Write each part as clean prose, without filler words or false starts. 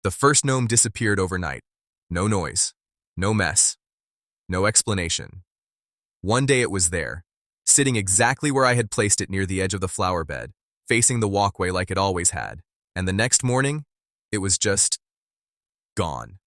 The first gnome disappeared overnight. No noise, no mess, no explanation. One day it was there, sitting exactly where I had placed it near the edge of the flower bed, facing the walkway like it always had. And the next morning, it was just gone.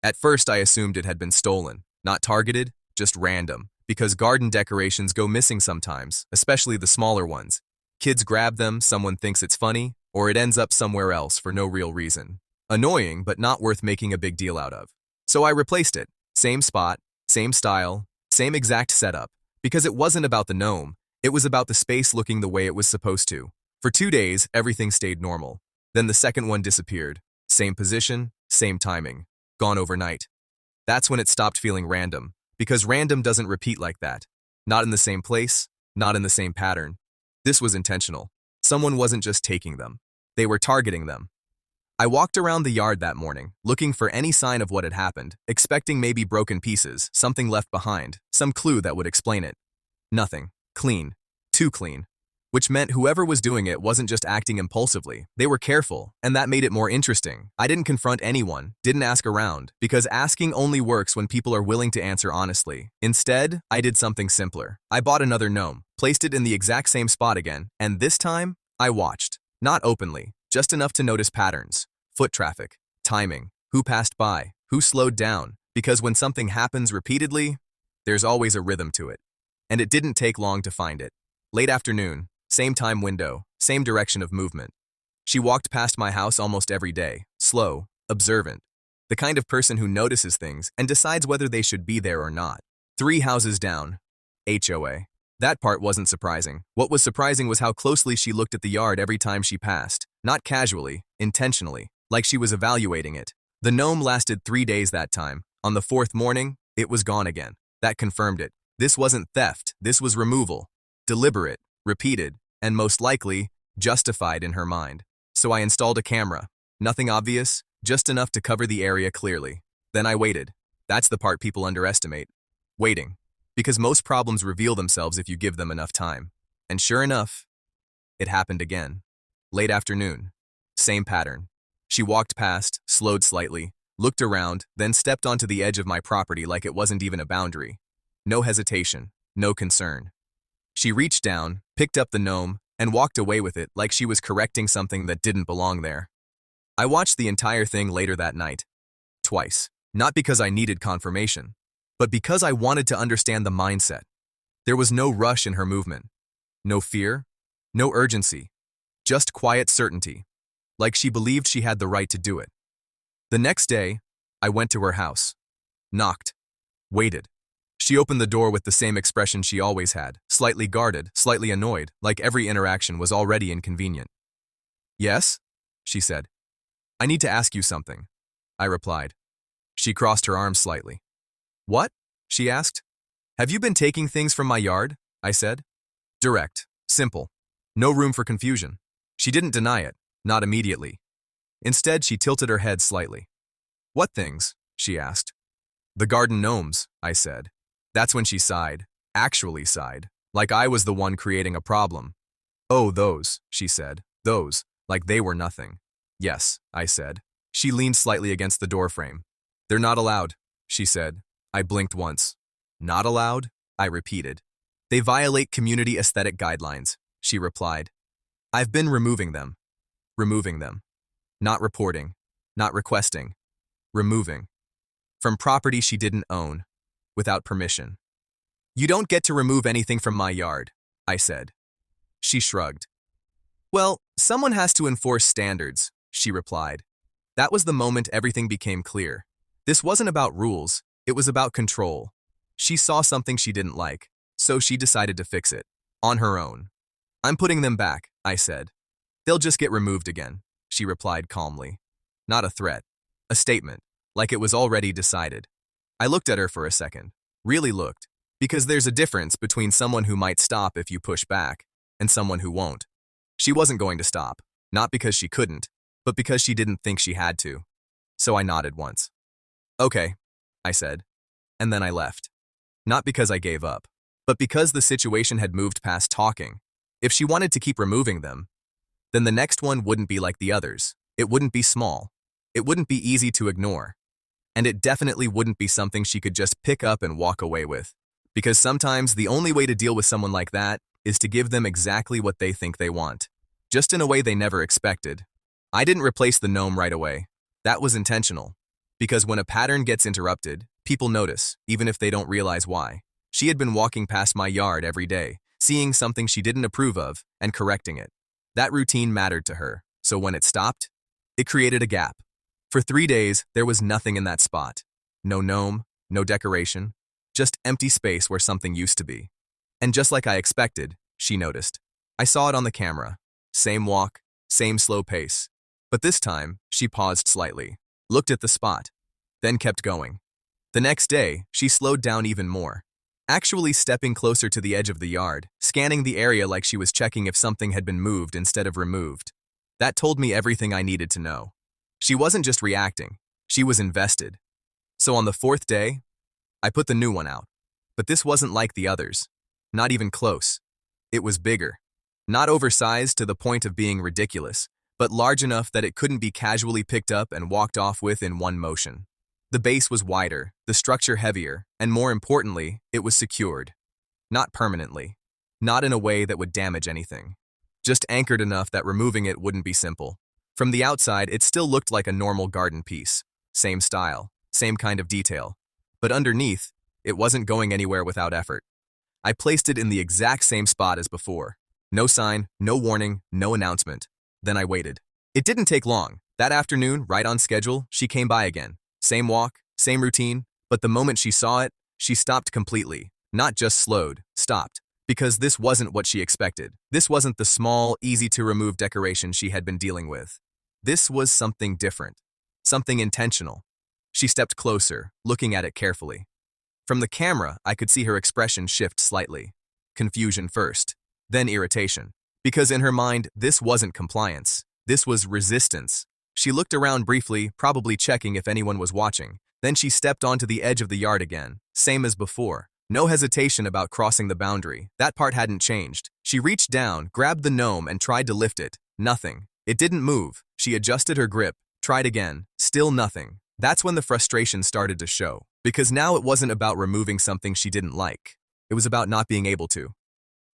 At first I assumed it had been stolen, not targeted, just random, because garden decorations go missing sometimes, especially the smaller ones. Kids grab them, someone thinks it's funny, or it ends up somewhere else for no real reason. Annoying, but not worth making a big deal out of. So I replaced it. Same spot, same style, same exact setup. Because it wasn't about the gnome, it was about the space looking the way it was supposed to. For 2 days, everything stayed normal. Then the second one disappeared. Same position, same timing. Gone overnight. That's when it stopped feeling random, because random doesn't repeat like that. Not in the same place, not in the same pattern. This was intentional. Someone wasn't just taking them. They were targeting them. I walked around the yard that morning, looking for any sign of what had happened, expecting maybe broken pieces, something left behind, some clue that would explain it. Nothing. Clean. Too clean. Which meant whoever was doing it wasn't just acting impulsively. They were careful, and that made it more interesting. I didn't confront anyone, didn't ask around, because asking only works when people are willing to answer honestly. Instead, I did something simpler. I bought another gnome, placed it in the exact same spot again, and this time, I watched. Not openly, just enough to notice patterns. Foot traffic, timing, who passed by, who slowed down, because when something happens repeatedly, there's always a rhythm to it. And it didn't take long to find it. Late afternoon, same time window, same direction of movement. She walked past my house almost every day, slow, observant, the kind of person who notices things and decides whether they should be there or not. 3 houses down, HOA. That part wasn't surprising. What was surprising was how closely she looked at the yard every time she passed, not casually, intentionally, like she was evaluating it. The gnome lasted 3 days that time. On the 4th morning, it was gone again. That confirmed it. This wasn't theft, this was removal. Deliberate, repeated, and most likely, justified in her mind. So I installed a camera. Nothing obvious, just enough to cover the area clearly. Then I waited. That's the part people underestimate. Waiting. Because most problems reveal themselves if you give them enough time. And sure enough, it happened again. Late afternoon. Same pattern. She walked past, slowed slightly, looked around, then stepped onto the edge of my property like it wasn't even a boundary. No hesitation, no concern. She reached down, picked up the gnome, and walked away with it like she was correcting something that didn't belong there. I watched the entire thing later that night. Twice. Not because I needed confirmation, but because I wanted to understand the mindset. There was no rush in her movement. No fear, no urgency. Just quiet certainty. Like she believed she had the right to do it. The next day, I went to her house. Knocked. Waited. She opened the door with the same expression she always had, slightly guarded, slightly annoyed, like every interaction was already inconvenient. "Yes?" she said. "I need to ask you something," I replied. She crossed her arms slightly. "What?" she asked. "Have you been taking things from my yard?" I said. Direct. Simple. No room for confusion. She didn't deny it. Not immediately. Instead, she tilted her head slightly. "What things?" she asked. "The garden gnomes," I said. That's when she sighed. Actually sighed. Like I was the one creating a problem. "Oh, those," she said. "Those. Like they were nothing." "Yes," I said. She leaned slightly against the doorframe. "They're not allowed," she said. I blinked once. "Not allowed?" I repeated. "They violate community aesthetic guidelines," she replied. "I've been removing them." Removing them. Not reporting. Not requesting. Removing. From property she didn't own. Without permission. "You don't get to remove anything from my yard," I said. She shrugged. "Well, someone has to enforce standards," she replied. That was the moment everything became clear. This wasn't about rules, it was about control. She saw something she didn't like, so she decided to fix it. On her own. "I'm putting them back," I said. "They'll just get removed again," she replied calmly. Not a threat. A statement, like it was already decided. I looked at her for a second. Really looked. Because there's a difference between someone who might stop if you push back, and someone who won't. She wasn't going to stop, not because she couldn't, but because she didn't think she had to. So I nodded once. "Okay," I said. And then I left. Not because I gave up, but because the situation had moved past talking. If she wanted to keep removing them, then the next one wouldn't be like the others. It wouldn't be small. It wouldn't be easy to ignore. And it definitely wouldn't be something she could just pick up and walk away with. Because sometimes the only way to deal with someone like that is to give them exactly what they think they want. Just in a way they never expected. I didn't replace the gnome right away. That was intentional. Because when a pattern gets interrupted, people notice, even if they don't realize why. She had been walking past my yard every day, seeing something she didn't approve of, and correcting it. That routine mattered to her, so when it stopped, it created a gap. For 3 days, there was nothing in that spot. No gnome, no decoration, just empty space where something used to be. And just like I expected, she noticed. I saw it on the camera. Same walk, same slow pace. But this time, she paused slightly, looked at the spot, then kept going. The next day, she slowed down even more, actually stepping closer to the edge of the yard, scanning the area like she was checking if something had been moved instead of removed. That told me everything I needed to know. She wasn't just reacting, she was invested. So on the 4th day, I put the new one out. But this wasn't like the others. Not even close. It was bigger. Not oversized to the point of being ridiculous, but large enough that it couldn't be casually picked up and walked off with in one motion. The base was wider, the structure heavier, and more importantly, it was secured. Not permanently. Not in a way that would damage anything. Just anchored enough that removing it wouldn't be simple. From the outside, it still looked like a normal garden piece. Same style, same kind of detail. But underneath, it wasn't going anywhere without effort. I placed it in the exact same spot as before. No sign, no warning, no announcement. Then I waited. It didn't take long. That afternoon, right on schedule, she came by again. Same walk, same routine, but the moment she saw it, she stopped completely. Not just slowed, stopped. Because this wasn't what she expected. This wasn't the small, easy-to-remove decoration she had been dealing with. This was something different. Something intentional. She stepped closer, looking at it carefully. From the camera, I could see her expression shift slightly. Confusion first, then irritation. Because in her mind, this wasn't compliance. This was resistance. She looked around briefly, probably checking if anyone was watching. Then she stepped onto the edge of the yard again, same as before. No hesitation about crossing the boundary. That part hadn't changed. She reached down, grabbed the gnome, and tried to lift it. Nothing. It didn't move. She adjusted her grip, tried again. Still nothing. That's when the frustration started to show. Because now it wasn't about removing something she didn't like. It was about not being able to.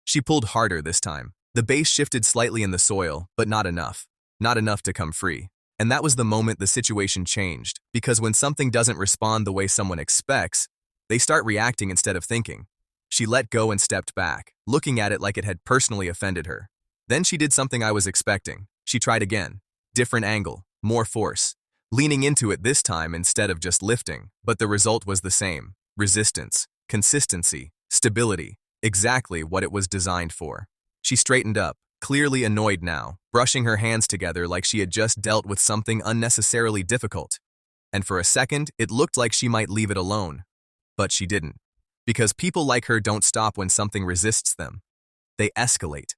She pulled harder this time. The base shifted slightly in the soil, but not enough. Not enough to come free. And that was the moment the situation changed. Because when something doesn't respond the way someone expects, they start reacting instead of thinking. She let go and stepped back, looking at it like it had personally offended her. Then she did something I was expecting. She tried again. Different angle, more force. Leaning into it this time instead of just lifting. But the result was the same. Resistance, consistency, stability. Exactly what it was designed for. She straightened up, clearly annoyed now, brushing her hands together like she had just dealt with something unnecessarily difficult. And for a second, it looked like she might leave it alone. But she didn't. Because people like her don't stop when something resists them. They escalate.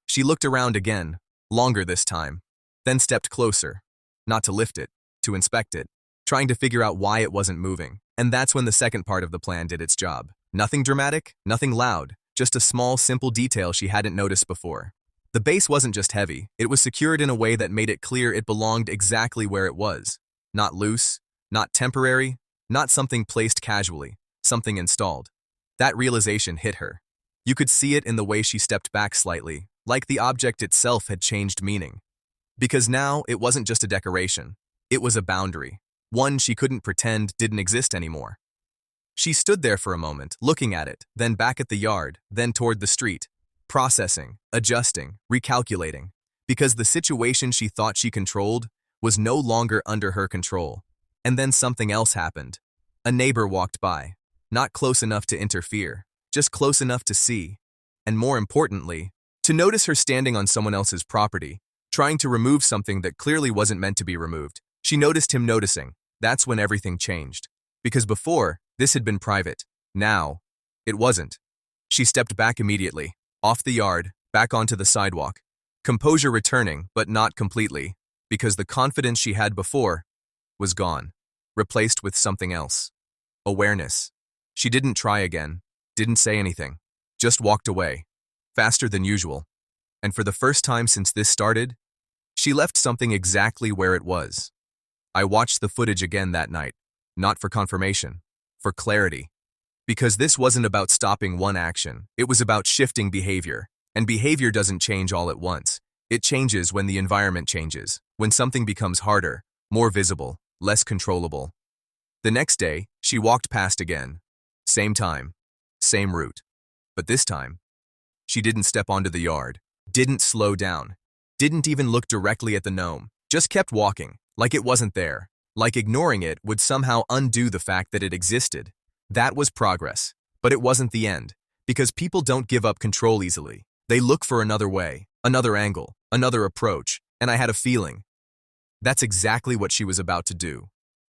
She looked around again, longer this time, then stepped closer. Not to lift it, to inspect it, trying to figure out why it wasn't moving. And that's when the second part of the plan did its job. Nothing dramatic, nothing loud, just a small, simple detail she hadn't noticed before. The base wasn't just heavy, it was secured in a way that made it clear it belonged exactly where it was. Not loose, not temporary, not something placed casually, something installed. That realization hit her. You could see it in the way she stepped back slightly, like the object itself had changed meaning. Because now it wasn't just a decoration, it was a boundary, one she couldn't pretend didn't exist anymore. She stood there for a moment, looking at it, then back at the yard, then toward the street, processing, adjusting, recalculating, because the situation she thought she controlled was no longer under her control. And then something else happened. A neighbor walked by, not close enough to interfere, just close enough to see, and more importantly, to notice her standing on someone else's property, trying to remove something that clearly wasn't meant to be removed. She noticed him noticing. That's when everything changed. Because before, this had been private. Now, it wasn't. She stepped back immediately, off the yard, back onto the sidewalk. Composure returning, but not completely, because the confidence she had before was gone, replaced with something else. Awareness. She didn't try again, didn't say anything, just walked away, faster than usual. And for the first time since this started, she left something exactly where it was. I watched the footage again that night, not for confirmation, for clarity. Because this wasn't about stopping one action, it was about shifting behavior. And behavior doesn't change all at once. It changes when the environment changes, when something becomes harder, more visible, less controllable. The next day, she walked past again. Same time, same route. But this time, she didn't step onto the yard, didn't slow down, didn't even look directly at the gnome, just kept walking, like it wasn't there, like ignoring it would somehow undo the fact that it existed. That was progress, but it wasn't the end, because people don't give up control easily. They look for another way, another angle, another approach, and I had a feeling. That's exactly what she was about to do.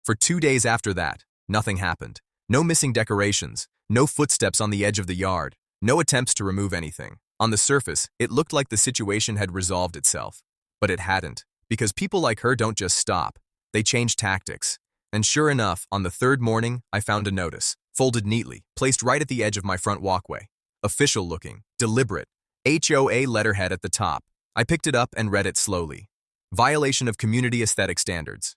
For 2 days after that, nothing happened. No missing decorations, no footsteps on the edge of the yard, no attempts to remove anything. On the surface, it looked like the situation had resolved itself. But it hadn't, because people like her don't just stop. They change tactics. And sure enough, on the third morning, I found a notice, folded neatly, placed right at the edge of my front walkway. Official looking, deliberate, HOA letterhead at the top. I picked it up and read it slowly. Violation of community aesthetic standards.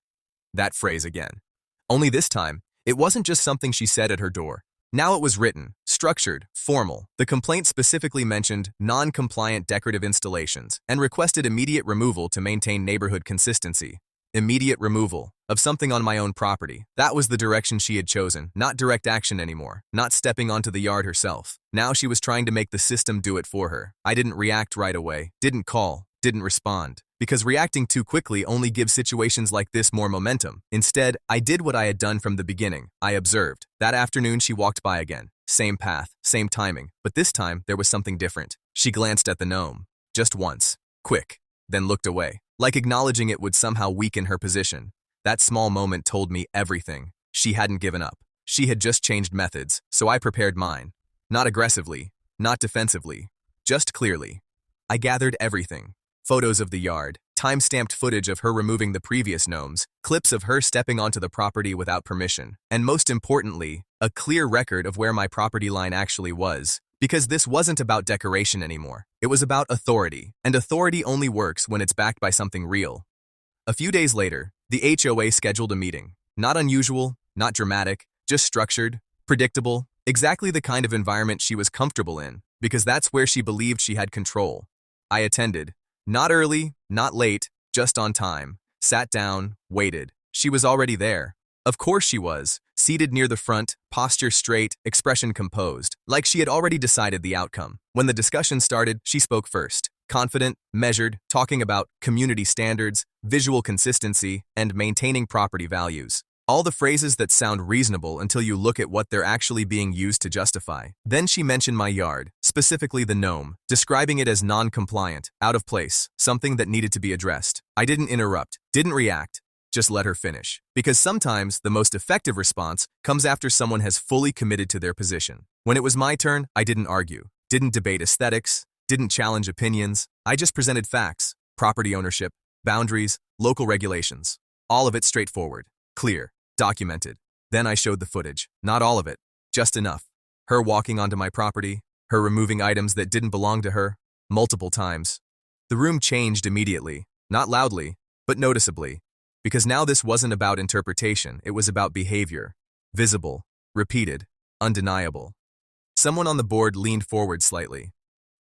That phrase again. Only this time, it wasn't just something she said at her door. Now it was written, structured, formal. The complaint specifically mentioned non-compliant decorative installations and requested immediate removal to maintain neighborhood consistency. Immediate removal of something on my own property. That was the direction she had chosen, not direct action anymore, not stepping onto the yard herself. Now she was trying to make the system do it for her. I didn't react right away, didn't call, didn't respond. Because reacting too quickly only gives situations like this more momentum. Instead, I did what I had done from the beginning. I observed. That afternoon she walked by again. Same path, same timing, but this time there was something different. She glanced at the gnome. Just once. Quick. Then looked away. Like acknowledging it would somehow weaken her position. That small moment told me everything. She hadn't given up. She had just changed methods, so I prepared mine. Not aggressively, not defensively, just clearly. I gathered everything. Photos of the yard, time-stamped footage of her removing the previous gnomes, clips of her stepping onto the property without permission, and most importantly, a clear record of where my property line actually was. Because this wasn't about decoration anymore. It was about authority, and authority only works when it's backed by something real. A few days later, the HOA scheduled a meeting. Not unusual, not dramatic, just structured, predictable, exactly the kind of environment she was comfortable in, because that's where she believed she had control. I attended. Not early, not late, just on time. Sat down, waited. She was already there. Of course she was, seated near the front, posture straight, expression composed, like she had already decided the outcome. When the discussion started, she spoke first. Confident, measured, talking about community standards, visual consistency, and maintaining property values. All the phrases that sound reasonable until you look at what they're actually being used to justify. Then she mentioned my yard, specifically the gnome, describing it as non-compliant, out of place, something that needed to be addressed. I didn't interrupt, didn't react, just let her finish. Because sometimes the most effective response comes after someone has fully committed to their position. When it was my turn, I didn't argue, didn't debate aesthetics, didn't challenge opinions. I just presented facts, property ownership, boundaries, local regulations. All of it straightforward, clear. Documented. Then I showed the footage. Not all of it. Just enough. Her walking onto my property, her removing items that didn't belong to her, multiple times. The room changed immediately. Not loudly, but noticeably. Because now this wasn't about interpretation, it was about behavior. Visible, repeated, undeniable. Someone on the board leaned forward slightly.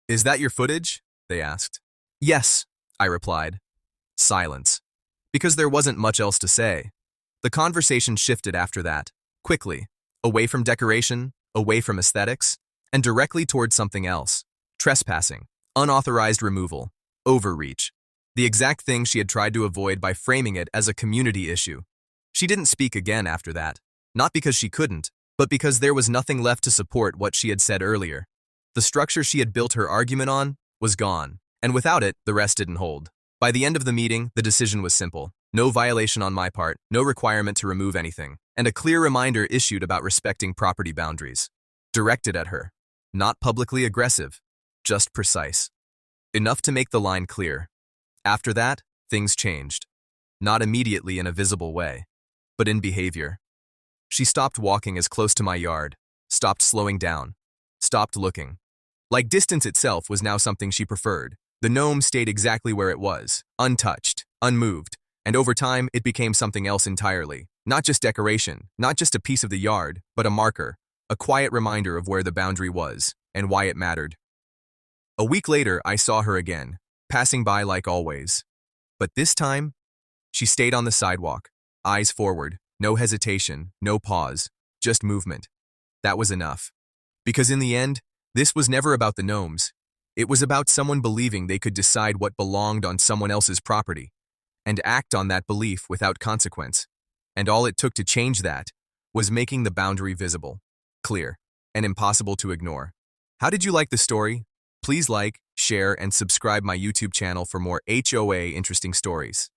"Is that your footage?" they asked. "Yes," I replied. Silence. Because there wasn't much else to say. The conversation shifted after that, quickly, away from decoration, away from aesthetics, and directly towards something else. Trespassing, unauthorized removal, overreach. The exact thing she had tried to avoid by framing it as a community issue. She didn't speak again after that, not because she couldn't, but because there was nothing left to support what she had said earlier. The structure she had built her argument on was gone, and without it, the rest didn't hold. By the end of the meeting, the decision was simple. No violation on my part, no requirement to remove anything, and a clear reminder issued about respecting property boundaries. Directed at her. Not publicly aggressive, just precise. Enough to make the line clear. After that, things changed. Not immediately in a visible way, but in behavior. She stopped walking as close to my yard, stopped slowing down, stopped looking. Like distance itself was now something she preferred. The gnome stayed exactly where it was, untouched, unmoved, And over time, it became something else entirely. Not just decoration, not just a piece of the yard, but a marker, a quiet reminder of where the boundary was and why it mattered. A week later, I saw her again, passing by like always. But this time, she stayed on the sidewalk, eyes forward, no hesitation, no pause, just movement. That was enough. Because in the end, this was never about the gnomes. It was about someone believing they could decide what belonged on someone else's property and act on that belief without consequence. And all it took to change that was making the boundary visible, clear, and impossible to ignore. How did you like the story? Please like, share, and subscribe my YouTube channel for more HOA interesting stories.